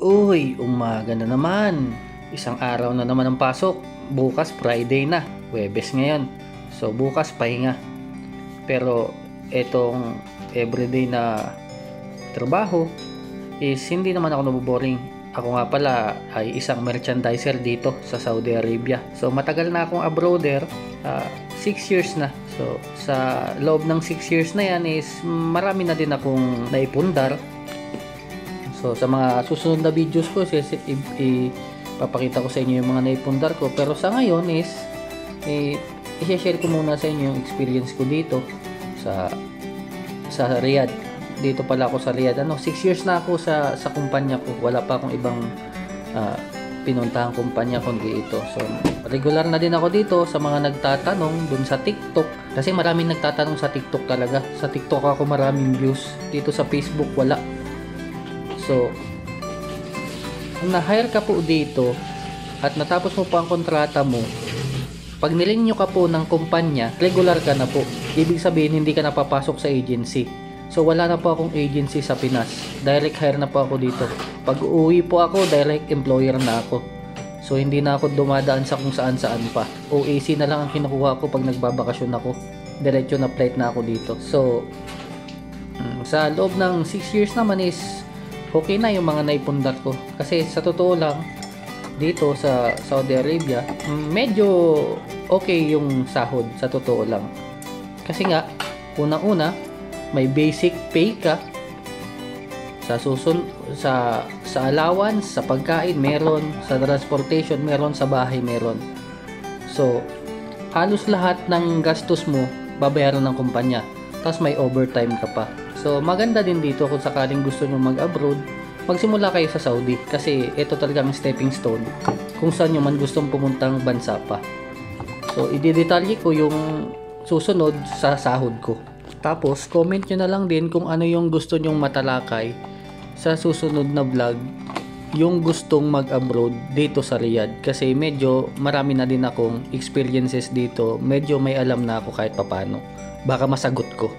Uy, umaga na naman. Isang araw na naman ang pasok. Bukas Friday na. Huwebes ngayon. So bukas pahinga. Pero etong everyday na trabaho is hindi naman ako naboboring. Ako nga pala ay isang merchandiser dito sa Saudi Arabia. So matagal na akong abroader. 6 years na. So sa loob ng 6 years na yan is marami na din akong naipundar. So sa mga susunod na videos ko ipapakita ko sa inyo yung mga naipundar ko. Pero sa ngayon is i-share ko muna sa inyo yung experience ko dito sa Riyadh. Dito pala ako sa Riyadh. 6 years na ako sa kumpanya ko. Wala pa akong ibang pinuntahang kumpanya kundi ito. So regular na din ako dito sa mga nagtatanong dun sa TikTok. Kasi maraming nagtatanong sa TikTok talaga. Sa TikTok ako maraming views. Dito sa Facebook wala. So, kung na-hire ka po dito at natapos mo po ang kontrata mo, pag nilinyo ka po ng kumpanya, regular ka na po. Ibig sabihin, hindi ka napapasok sa agency. So, wala na po akong agency sa Pinas. Direct hire na po ako dito. Pag uuwi po ako, direct employer na ako. So, hindi na ako dumadaan sa kung saan-saan pa. OAC na lang ang kinukuha ko pag nagbabakasyon ako. Diretso na flight na ako dito. So, sa loob ng 6 years naman is okay na yung mga naipundar ko. Kasi sa totoo lang, dito sa Saudi Arabia, medyo okay yung sahod sa totoo lang. Kasi nga, unang-una, may basic pay ka. Sa allowance, sa pagkain, meron. Sa transportation, meron. Sa bahay, meron. So, halos lahat ng gastos mo, babayaran ng kumpanya. Tapos may overtime ka pa. So, maganda din dito kung sakaling gusto nyo mag-abroad, magsimula kayo sa Saudi. Kasi ito talagang stepping stone kung saan nyo man gustong pumuntang bansa pa. So, i-detalye ko yung susunod sa sahod ko. Tapos, comment nyo na lang din kung ano yung gusto nyong matalakay sa susunod na vlog yung gustong mag-abroad dito sa Riyadh. Kasi medyo marami na din akong experiences dito. Medyo may alam na ako kahit papano. Baka masagot ko.